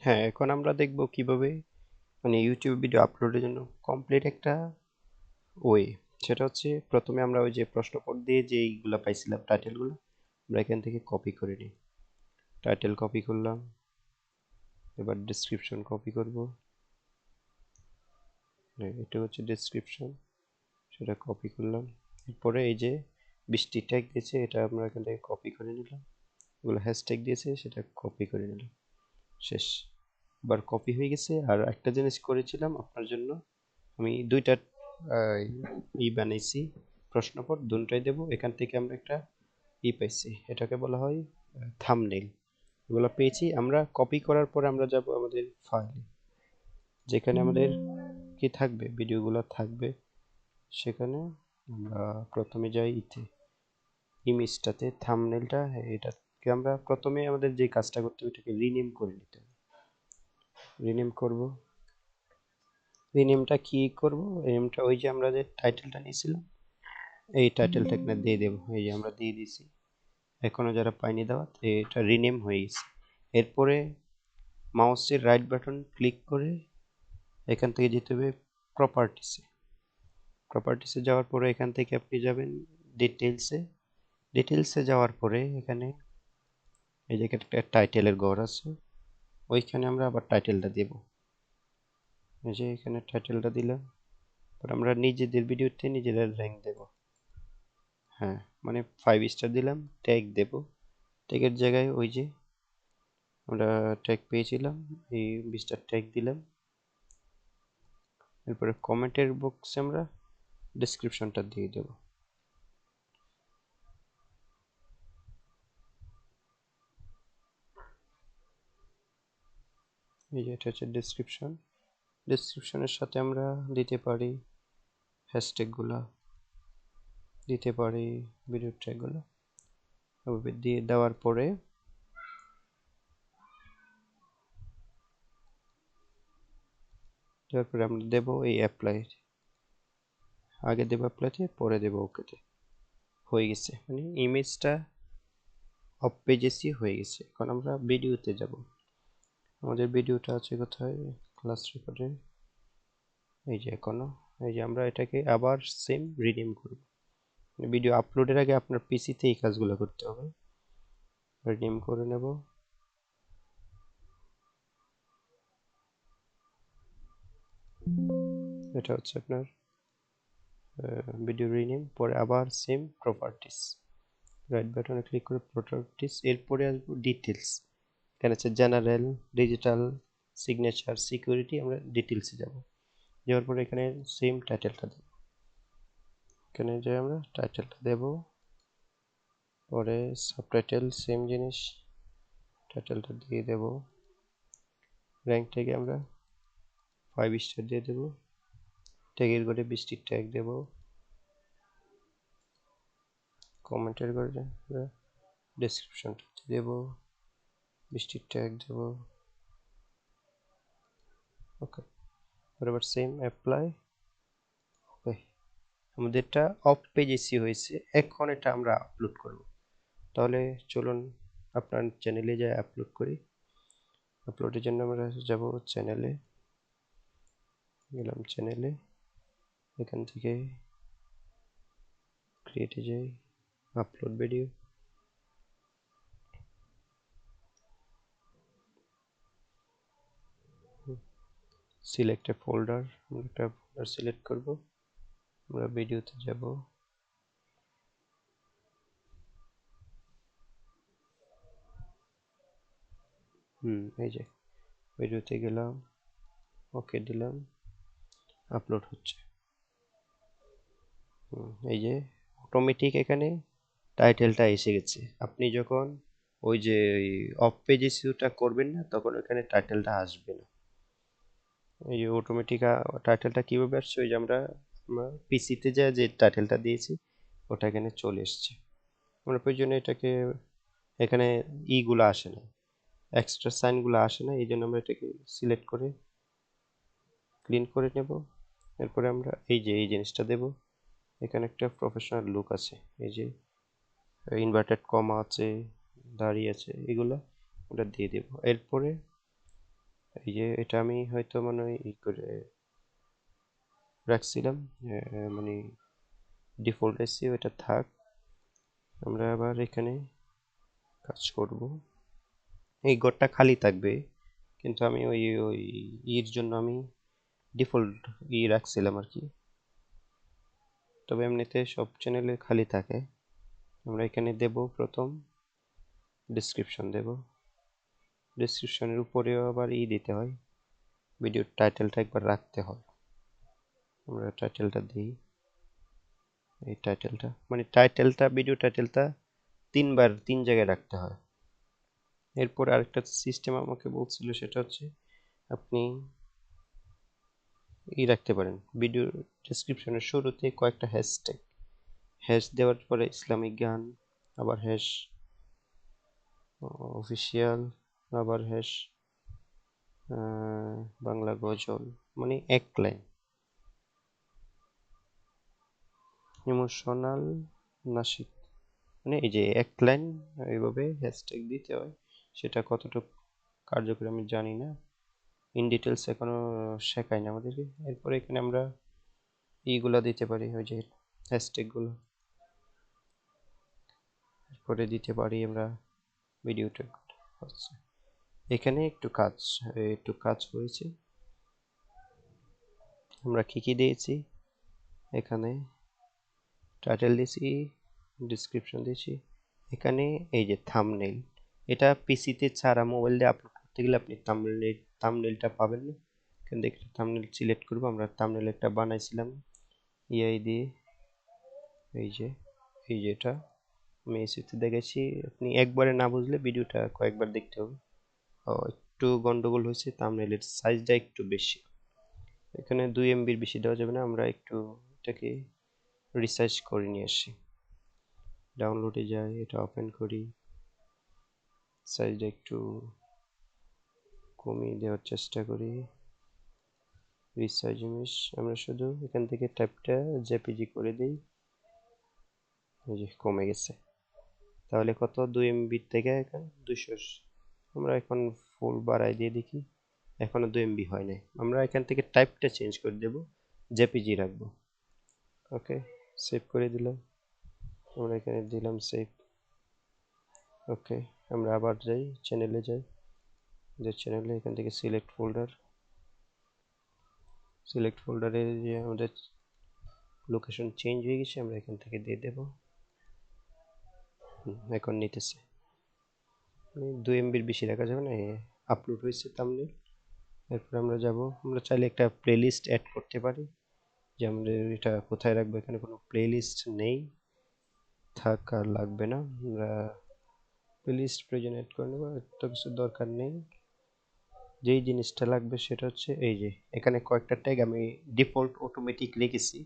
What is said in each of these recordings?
হ্যাঁ, এখন আমরা দেখব কিভাবে মানে ইউটিউব ভিডিও আপলোডের জন্য কমপ্লিট একটা ওয়ে। সেটা হচ্ছে প্রথমে আমরা ওই যে প্রশ্নপত্র দিয়ে যে এইগুলা পাইছিলাম টাইটেলগুলো আমরা এখান থেকে কপি করে নিই। টাইটেল কপি করলাম, এবার ডেসক্রিপশন কপি করব। এটা হচ্ছে ডেসক্রিপশন, সেটা কপি করলাম। এরপরে এই যে 20টি ট্যাগ দিয়েছে এটা আমরা এখান থেকে কপি করে নিলাম। এগুলো হ্যাশট্যাগ দিয়েছে সেটা কপি করে নিলাম। শেষ। এবার কপি হয়ে গেছে। আর একটা জিনিস করেছিলাম আপনার জন্য, আমি দুইটা আহ, বানাইছি প্রশ্নপত্র, দুটোই দেবো। এখান থেকে আমরা একটা পাইছি, এটাকে বলা হয় থাম্বনেইল। এগুলো পেয়েছি আমরা। কপি করার পর আমরা যাব আমাদের ফাইলে, যেখানে আমাদের কি থাকবে, ভিডিওগুলো থাকবে। সেখানে আমরা প্রথমে যাই ইমেজটাতে, থাম্বনেইলটা, এটাকে আমরা প্রথমে আমাদের যে কাজটা করতে হবে এটাকে রিনেম করে নিতে হবে। রিনেম করব। রিনেমটা কি করব? রিনেমটা ওই যে আমরা যে টাইটেলটা নিয়েছিলাম এই টাইটেলটা এখানে দিয়ে দেবো। এই যে আমরা দিয়ে দিয়েছি, এখনো যারা পাইনি দেওয়া, এটা রিনেম হয়ে গেছে। এরপরে মাউসের রাইট বাটন ক্লিক করে এখান থেকে যেতে হবে প্রপার্টিসে। প্রপার্টিসে যাওয়ার পরে এখান থেকে আপনি যাবেন ডিটেলসে। ডিটেলসে যাওয়ার পরে এখানে এই যে একটা টাইটেলের ঘর আছে, ওইখানে আমরা আবার টাইটেলটা দেব। এই যে এখানে টাইটেলটা দিলাম। পর আমরা নিজেদের ভিডিওতে নিজেদের র্যাঙ্ক দেব। হ্যাঁ, মানে 5 স্টার দিলাম। ট্যাগ দেব। ট্যাগের জায়গায় ওই যে আমরা ট্যাগ পেয়েছিলাম, এই 20টা ট্যাগ দিলাম। এরপরে কমেন্টের বক্সে আমরা ডেসক্রিপশনটা দিয়ে দেব। এই যে এটা হচ্ছে ডেসক্রিপশন। ডেসক্রিপশনের সাথে আমরা দিতে পারি হ্যাশট্যাগুলো, দিতে পারি ভিডিও ট্যাগগুলো। ওভাবে দিয়ে দেওয়ার পরে আমরা দেব এই অ্যাপ্লাই। আগে দেব অ্যাপ্লাইতে, পরে দেব ওকেতে। হয়ে গেছে, মানে ইমেজটা অফ পেজেসই হয়ে গেছে। এখন আমরা ভিডিওতে যাব। আমাদের ভিডিওটা আছে কোথায়? ক্লাস রেকর্ডে। এই যে এখনো, এই যে আমরা এটাকে আবার সেম রিনেম করব। ভিডিও আপলোডের আগে আপনার পিসিতে এই কাজগুলো করতে হবে। রিনেম করে নেব। এটা হচ্ছে আপনার ভিডিও রিনেম। পরে আবার সেম প্রপার্টিস, রাইট বাটনে ক্লিক করে প্রপার্টিস। এরপরে আসবো ডিটেলস। এখানে আছে জেনারেল, ডিজিটাল, সিগনেচার, সিকিউরিটি। আমরা ডিটেলসে যাব। যাওয়ার পরে এখানে সেম টাইটেলটা দেব। এখানে যে আমরা টাইটেলটা দেব, পরে সাবটাইটেল সেম জিনিস, টাইটেলটা দিয়ে দেব। র্যাঙ্ক থেকে আমরা 5 স্টার দিয়ে দেব। ট্যাগের ঘরে 20টি ট্যাগ দেব। কমেন্টের ঘরে আমরা ডেসক্রিপশনটা দেব, 20টি ট্যাগ দেব। ওকে, বরাবর সেম অ্যাপ্লাই। ওকে, আমাদেরটা অফ পেজ এসি হয়েছে। এখন এটা আমরা আপলোড করব। তাহলে চলুন আপনার চ্যানেলে যাই আপলোড করি। আপলোডের জন্য আমরা যাব চ্যানেলে, গেলাম চ্যানেলে, এখান থেকে ক্রিয়েটে যাই, আপলোড ভিডিও। সিলেক্ট এ ফোল্ডার, আমরা একটা ফোল্ডার সিলেক্ট করব। আমরা ভিডিওতে যাব। এই যে ভিডিওতে গেলাম, ওকে দিলাম, আপলোড হচ্ছে। এই যে অটোমেটিক এখানে টাইটেলটা এসে গেছে। আপনি যখন ওই যে অফ পেজ ইস্যুটা করবেন না, তখন ওখানে টাইটেলটা আসবে না। এই যে অটোমেটিক টাইটেলটা কিভাবে আসছে, ওই যে আমরা পিসিতে যে টাইটেলটা দিয়েছি ওটা এখানে চলে এসছে। আমরা প্রয়োজনে এটাকে এখানে ইগুলো আসে না, এক্সট্রা সাইনগুলো আসে না, এই জন্য আমরা এটাকে সিলেক্ট করে ক্লিন করে নেব। এরপরে আমরা এই যে এই জিনিসটা দেব। এখানে একটা প্রফেশনাল লুক আছে, এই যে ইনভার্টেড কমা আছে, দাঁড়িয়ে আছে, এগুলো আমরা দিয়ে দেব। এরপরে এই যে এটা আমি হয়তো মনে হয় ই করে রাখছিলাম, মানে ডিফল্ট এসি ওটা থাক। আমরা আবার এখানে কাজ করব, এই ঘরটা খালি থাকবে, কিন্তু আমি ওই ওই ইর জন্য আমি ডিফল্ট রাখছিলাম আর কি। তবে এমনিতে সব চ্যানেলে খালি থাকে। আমরা এখানে দেব প্রথম ডেসক্রিপশন দেব, ডেসক্রিপশনের উপরেও আবার দিতে হয়, ভিডিওর টাইটেলটা একবার রাখতে হয়। আমরা টাইটেলটা দিই, এই টাইটেলটা মানে টাইটেলটা ভিডিও টাইটেলটা তিন জায়গায় রাখতে হয়। এরপর আরেকটা সিস্টেম আমাকে বলছিল, সেটা হচ্ছে আপনি রাখতে পারেন ভিডিও ডেসক্রিপশনের শুরুতে কয়েকটা হ্যাশট্যাগ, হ্যাশ দেওয়ার পরে ইসলামিক গান, আবার হ্যাশ অফিসিয়াল, আবার হ্যাশ বাংলা গজল, মানে এক লাইন ইমোশনাল নাশিদ, মানে এই যে এক লাইন এইভাবে হ্যাশট্যাগ দিতে হয়। সেটা কতটুকু কার্যকরী আমি জানি না, ইন ডিটেলস এখনো শেখায় না আমাদেরকে। এরপরে এখানে আমরা ইগুলা দিতে পারি, ওই যে হ্যাশট্যাগুলো। এরপরে দিতে পারি আমরা ভিডিওটা। আচ্ছা, এখানে একটু কাজ হয়েছে। আমরা কি দিয়েছি এখানে, টাইটেল দিয়েছি, ডিসক্রিপশন দিয়েছি, এখানে এই যে থাম্বনেইল, এটা পিসিতে ছাড়া মোবাইল দিয়ে আপলোড করতে গেলে আপনি থাম্বনেইলটা পাবেন না। এখান থেকে থাম্বনেইল সিলেক্ট করবো। আমরা থাম্বনেইল একটা বানাইছিলাম ইআই দিয়ে, এই যে এটা আমি এসিতে দেখেছি। আপনি একবারে না বুঝলে ভিডিওটা কয়েকবার দেখতে হবে। একটু গন্ডগোল হয়েছে, থাম্বনেইলের সাইজটা একটু বেশি, এখানে 2 MB বেশি দেওয়া যাবে না। আমরা একটু এটাকে রিসার্চ করে নিয়ে আসি, ডাউনলোডে যাই, এটা ওপেন করি, সাইজটা একটু কমিয়ে দেওয়ার চেষ্টা করি। রিসার্চ ইমেজ, আমরা শুধু এখান থেকে ট্যাবটা জেপিজি করে দিই, এই যে কমে গেছে। তাহলে কত, 2 MB থেকে এখন 200। আমরা এখন ফুল বাড়াই দিয়ে দেখি, এখনো 2 MB হয় নাই। আমরা এখান থেকে টাইপটা চেঞ্জ করে দেব, জেপিজি রাখবো। ওকে, সেভ করে দিলাম, আমরা এখানে দিলাম সেভ। ওকে, আমরা আবার যাই, চ্যানেলে যাই, যে চ্যানেলে এখান থেকে সিলেক্ট ফোল্ডারে যে আমাদের লোকেশন চেঞ্জ হয়ে গেছে, আমরা এখান থেকে দিয়ে দেব। এখন নিতেছে, 2 MBর বেশি রাখা যাবে না, আপলোড হয়েছে থাম্বনেইল। এরপর আমরা যাব, আমরা চাইলে একটা প্লেলিস্ট অ্যাড করতে পারি, যে আমাদের এটা কোথায় রাখবো, এখানে কোনো প্লেলিস্ট নেই, থাক আর লাগবে না। আমরা প্লেলিস্ট প্রয়োজন অ্যাড করে নেবো, এত কিছু দরকার নেই। যেই জিনিসটা লাগবে সেটা হচ্ছে এই যে এখানে কয়েকটা ট্যাগ আমি ডিফল্ট অটোমেটিক রেখেছি,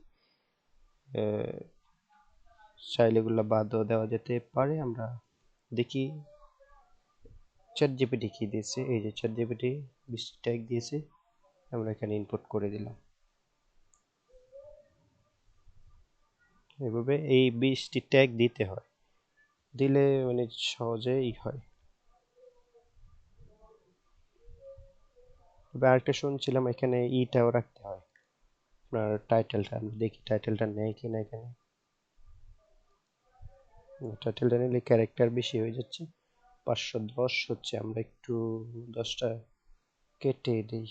চাইলে এগুলো বাদও দেওয়া যেতে পারে। আমরা দেখি চ্যাট জিপিটি কি দিয়েছে, এই যে চ্যাট জিপিটি 20 ট্যাগ দিয়েছে, আমরা এখানে ইনপুট করে দিলাম। এভাবে এই 20টি ট্যাগ দিতে হয়, দিলে মানে সহজেই হয়। তবে আরেকটা শুনছিলাম এখানে ইটাও রাখতে হয়, আপনার টাইটেলটা। আমি দেখি টাইটেলটা নেয় কিনা এখানে। টাইটেলটা নিলে ক্যারেক্টার বেশি হয়ে যাচ্ছে, 510 হচ্ছে, আমরা একটু 10টা কেটে দিই।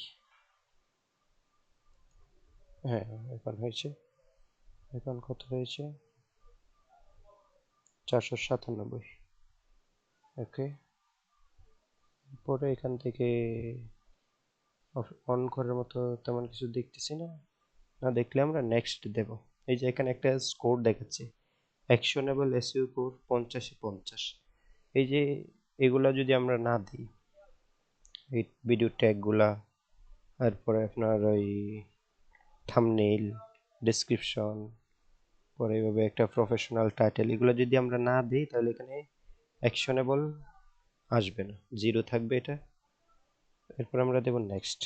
হ্যাঁ, এখন হয়েছে, এখন কত হয়েছে, 497। ওকে, পরে এখান থেকে অন করার মতো তেমন কিছু দেখতেছি না, না দেখলে আমরা নেক্সট দেব। এই যে এখানে একটা স্কোর দেখাচ্ছে, অ্যাকশনেবল এসইও কোর 50-50। এই যে এগুলা যদি আমরা না দিই, এই ভিডিও ট্যাগগুলা, তারপরে আপনার ওই থাম্বনেইল, ডেসক্রিপশন, পরে এইভাবে একটা প্রফেশনাল টাইটেল, এগুলো যদি আমরা না দিই তাহলে এখানে অ্যাকশনেবল আসবে না, জিরো থাকবে এটা। এরপর আমরা দেব নেক্সট।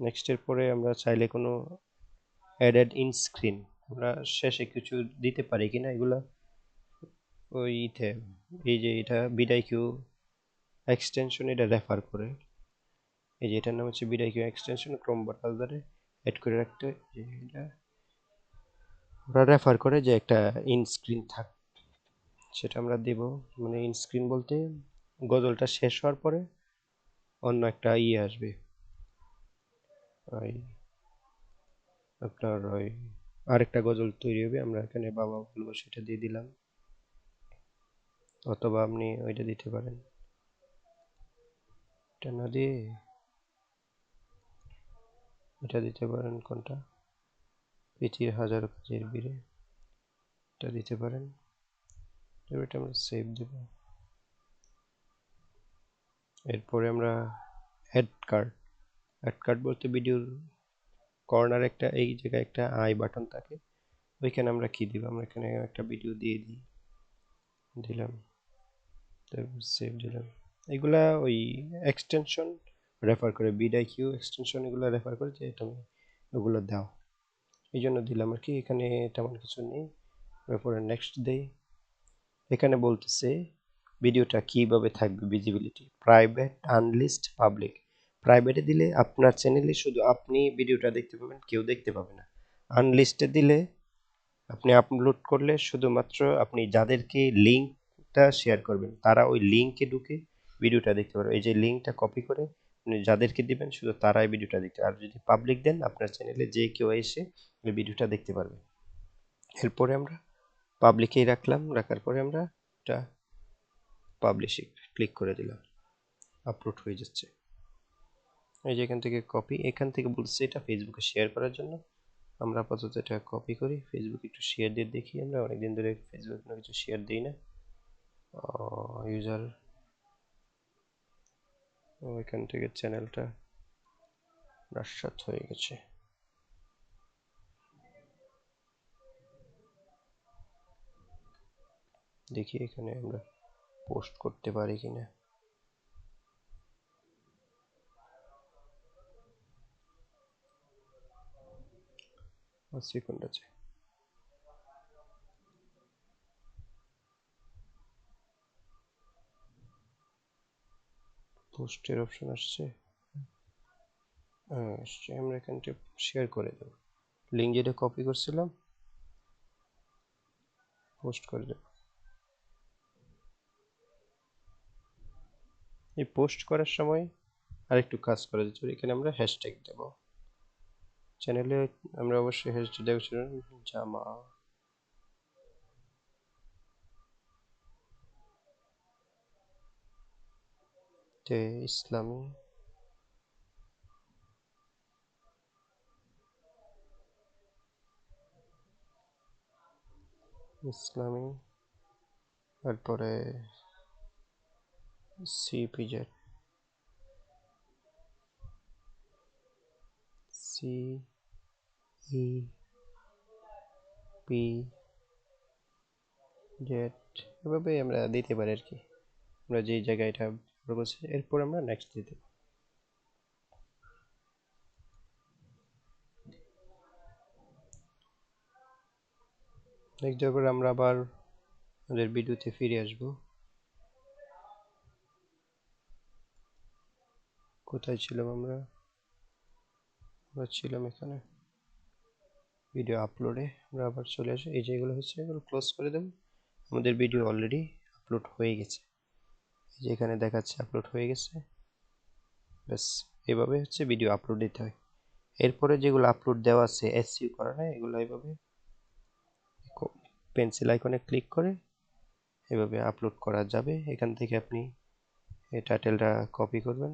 নেক্সটের পরে আমরা চাইলে কোনো অ্যাডেড ইন স্ক্রিন আমরা শেষে কিছু দিতে পারি কিনা, এগুলা ওইতে, এই যে এটা বিডাইকিউ এক্সটেনশন এটা রেফার করে, এই যে এটার নাম হচ্ছে ভিডিও এক্সটেনশন, ক্রোম ব্রাউজারে অ্যাড করে রাখতে হয়। যে এটা ওরা রেফার করে যে একটা ইন স্ক্রিন থাক, সেটা আমরা দেব। মানে ইন স্ক্রিন বলতে গজলটা শেষ হওয়ার পরে অন্য একটা আসবে, ওই আপনার ওই আরেকটা গজল তৈরি হবে, আমরা এখানে বাবা বলবো সেটা দিয়ে দিলাম, অথবা আপনি ওইটা দিতে পারেন। এটা না দিয়ে এটা দিতে পারেন, কোনটা, পৃথিবীর হাজারো কাজের বীরে, এটা দিতে পারেন। এটা আমরা সেভ দেব। এরপরে আমরা অ্যাড কার্ড বলতে ভিডিওর কর্নার একটা এই জায়গায় একটা আই বাটন থাকে, ওইখানে আমরা কি দিব, আমরা এখানে একটা ভিডিও দিয়ে দিলাম, তারপর সেভ দিলাম। এগুলা ওই এক্সটেনশন রেফার করে, ভিডিও এক্সটেনশন এগুলো রেফার করে যে তুমি ওগুলো দাও, এই জন্য দিলাম আর কি। এখানে তেমন কিছু নেই। তারপরে নেক্সট দেই। এখানে বলতেছে ভিডিওটা কিভাবে থাকবে, ভিজিবিলিটি প্রাইভেট, আনলিস্ট, পাবলিক। প্রাইভেটে দিলে আপনার চ্যানেলে শুধু আপনি ভিডিওটা দেখতে পাবেন, কেউ দেখতে পাবে না। আনলিস্টে দিলে আপনি আপলোড করলে শুধুমাত্র আপনি যাদেরকে লিঙ্কটা শেয়ার করবেন তারা ওই লিঙ্কে ঢুকে ভিডিওটা দেখতে পারবে। এই যে লিঙ্কটা কপি করে আপনি যাদেরকে দিবেন শুধু তারাই ভিডিওটা দেখতে, আর যদি পাবলিক দেন আপনার চ্যানেলে যে কেউ এসে ওই ভিডিওটা দেখতে পারবে। এরপরে আমরা পাবলিকেই রাখলাম, রাখার পরে আমরা এটা পাবলিশে ক্লিক করে দিলাম, আপলোড হয়ে যাচ্ছে। এই যে এখান থেকে কপি, এখান থেকে বলছে এটা ফেসবুকে শেয়ার করার জন্য, আমরা আপাতত এটা কপি করি, ফেসবুকে একটু শেয়ার দিয়ে দেখি। আমরা অনেকদিন ধরে ফেসবুকে কোনো কিছু শেয়ার দিই না। ইউজার, এখান থেকে চ্যানেলটা নস্যাৎ হয়ে গেছে। দেখি এখানে আমরা পোস্ট করতে পারি কিনা। সেকেন্ড আছে, পোস্টের অপশন আসছে, আসছে। আমরা এখানটা শেয়ার করে দেব, লিঙ্ক যেটা কপি করছিলাম পোস্ট করে দেব। এই পোস্ট করার সময় আরেকটু কাজ করা যাচ্ছে, এখানে আমরা হ্যাশট্যাগ দেব। চ্যানেলে আমরা অবশ্যই হ্যাশট্যাগ দেব, জামা তে ইসলামী, ইসলামী, তারপরে CPZ, C E P Z, এভাবে আমরা দিতে পারি আর কি, আমরা যেই জায়গায় এটা বলছি। এরপর আমরা নেক্সট দিতে, নেক্সট দেওয়ার পর আমরা আবার আমাদের ভিডিওতে ফিরে আসব। কোথায় ছিলাম আমরা ছিলাম এখানে ভিডিও আপলোডে, আমরা আবার চলে আসি। এই যেগুলো হচ্ছে এগুলো ক্লোজ করে দেব। আমাদের ভিডিও অলরেডি আপলোড হয়ে গেছে, এই যে এখানে দেখাচ্ছে আপলোড হয়ে গেছে। ব্যাস, এভাবে হচ্ছে ভিডিও আপলোড দিতে হয়। এরপরে যেগুলো আপলোড দেওয়া আছে এসইউ করা হয়, এগুলো এভাবে পেন্সিল আইকনে ক্লিক করে এভাবে আপলোড করা যাবে। এখান থেকে আপনি এই টাইটেলটা কপি করবেন,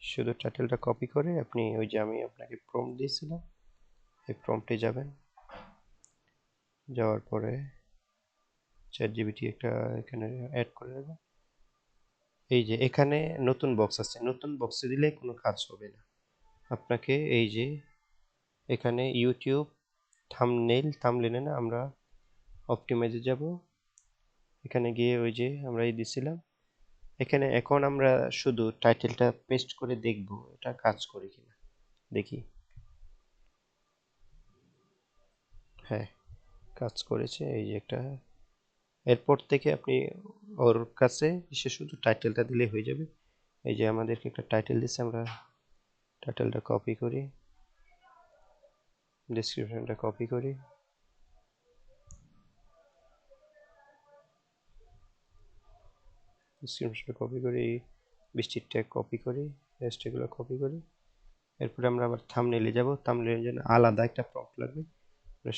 শুধু টাইটেলটা কপি করে আপনি ওই যে আমি আপনাকে প্রম্পট দিয়েছিলাম এই প্রম্পটে যাবেন, যাওয়ার পরে চ্যাট জিপিটি একটা এখানে অ্যাড করে দেবেন। এই যে এখানে নতুন বক্স আছে, নতুন বক্সে দিলে কোনো কাজ হবে না। আপনাকে এই যে এখানে ইউটিউব থাম্বনেইলে না আমরা অপটিমাইজে যাব, এখানে গিয়ে ওই যে আমরা এই দিছিলাম, এখানে এখন আমরা শুধু টাইটেলটা পেস্ট করে দেখব এটা কাজ করে কিনা, দেখি। হ্যাঁ, কাজ করেছে, এই যে একটা। এরপর থেকে আপনি ওর কাছে এসে শুধু টাইটেলটা দিলে হয়ে যাবে। এই যে আমাদেরকে একটা টাইটেল দিচ্ছে, আমরা টাইটেলটা কপি করি, ডেসক্রিপশনটা কপি করি, ডেসক্রিপশনটা কপি করি, বৃষ্টির ট্যাগ কপি করি, রেস্ট এগুলো কপি করি। এরপরে আমরা আবার থাম্বনেইলে যাব, থাম্বনেইলের জন্য আলাদা একটা প্রম্পট লাগবে,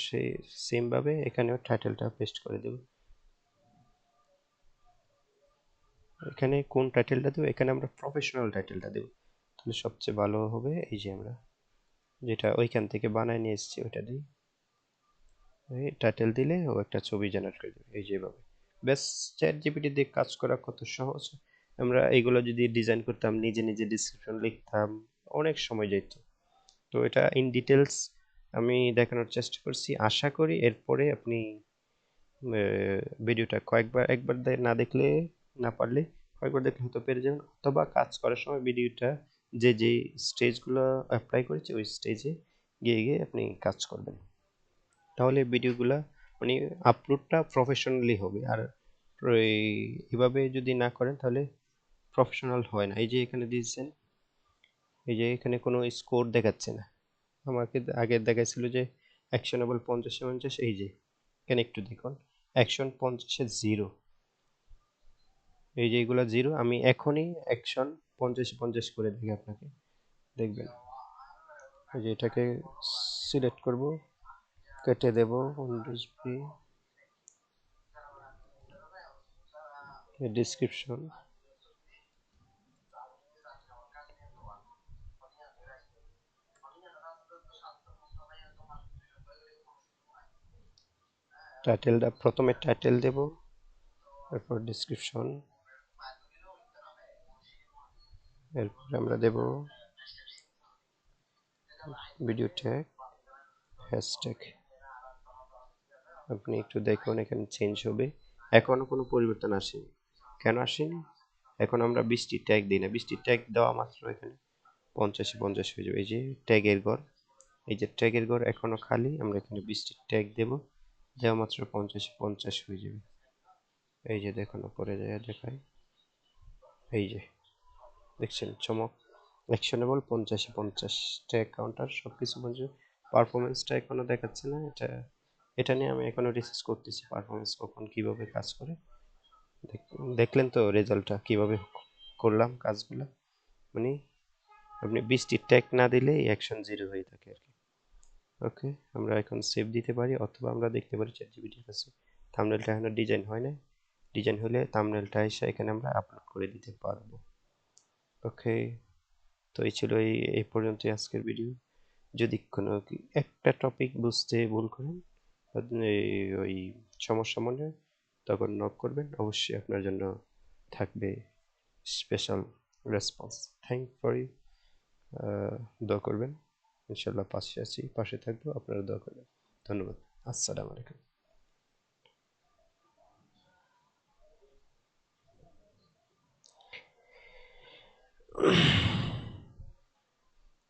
সেই সেম ভাবে এখানেও টাইটেলটা পেস্ট করে দেব। এখানে কোন টাইটেলটা দেব, এখানে আমরা প্রফেশনাল টাইটেলটা দেব, তাহলে সবচেয়ে ভালো হবে। এই যে আমরা যেটা ওইখান থেকে বানায় নিয়ে এসেছি ওইটা দিই, এই টাইটেল দিলে ও একটা ছবি জেনারেট করে দেবে এই যেভাবে। বেশ, চ্যাট জিপিটি দিয়ে কাজ করা কত সহজ। আমরা এইগুলো যদি ডিজাইন করতাম, নিজে নিজে ডিসক্রিপশন লিখতাম, অনেক সময় যেত। তো এটা ইন ডিটেলস আমি দেখানোর চেষ্টা করছি, আশা করি এরপরে আপনি ভিডিওটা একবার না দেখলে, না পারলে কয়েকবার দেখলে হয়তো পেরে যাবেন, অথবা কাজ করার সময় ভিডিওটা যে স্টেজগুলো অ্যাপ্লাই করেছে ওই স্টেজে গিয়ে গিয়ে আপনি কাজ করবেন, তাহলে ভিডিওগুলা মানে আপলোডটা প্রফেশনালি হবে। আর এভাবে যদি না করেন তাহলে প্রফেশনাল হয় না। এই যে এখানে দিয়েছেন, এই যে এখানে কোনো স্কোর দেখাচ্ছে না, আমাকে আগে দেখাচ্ছিল যে অ্যাকশনেবল 50-50, এই যে এখানে একটু দেখুন অ্যাকশন 50-এ 0, এই যে এগুলো 0, আমি এখনই অ্যাকশন 50-50 করে দেখি আপনাকে, দেখবেন। এই যে এটাকে সিলেক্ট করব, কেটে দেব উইন্ডোজ ভি, ডেসক্রিপশন, টাইটেলটা প্রথমে টাইটেল দেব, তারপর ডেসক্রিপশন, এরপর আমরা দেব ভিডিও ট্যাগ, হ্যাশট্যাগ। আপনি একটু দেখুন এখানে চেঞ্জ হবে, এখনো কোনো পরিবর্তন আসেনি। কেন আসেনি? এখন আমরা 20টি ট্যাগ দিই না, 20টি ট্যাগ দেওয়া মাত্র এখানে 50-50 হয়ে যাবে। এই যে ট্যাগের ঘর, এই যে ট্যাগের ঘর এখনো খালি, আমরা এখানে 20টি ট্যাগ দেব, দেওয়া মাত্র 50-50 হয়ে যাবে। এই যে দেখুন উপরে যায় দেখায়, এই যে দেখছেন চমক, অ্যাকশনেবল 50-50, ট্যাগ কাউন্টার সবকিছু বলছে। পারফরমেন্সটা এখনো দেখাচ্ছে না, এটা নিয়ে আমি এখনো রিসার্চ করতেছি, পারফরমেন্স কখন কিভাবে কাজ করে। দেখলেন তো রেজাল্টটা কিভাবে করলাম কাজগুলো, মানে আপনি 20টি ট্যাগ না দিলে অ্যাকশন 0 হয়ে থাকে আর কি। ওকে, আমরা এখন সেভ দিতে পারি, অথবা আমরা দেখতে পারি চ্যাট জিপিটির কাছে থাম্বনেলটা এখনো ডিজাইন হয় না, ডিজাইন হলে থাম্বনেলটা এসে এখানে আমরা আপলোড করে দিতে পারবো। ওকে, তো এই ছিল এই পর্যন্তই আজকের ভিডিও। যদি কোনো একটা টপিক বুঝতে ভুল করেন, ওই সমস্যা মনে হয়, তখন নক করবেন, অবশ্যই আপনার জন্য থাকবে special response. Thank for you, দোয়া করবেন, ইনশাল্লাহ পাশে আছি, পাশে থাকবো, আপনারা দোয়া করবেন। ধন্যবাদ, আসসালামু আলাইকুম।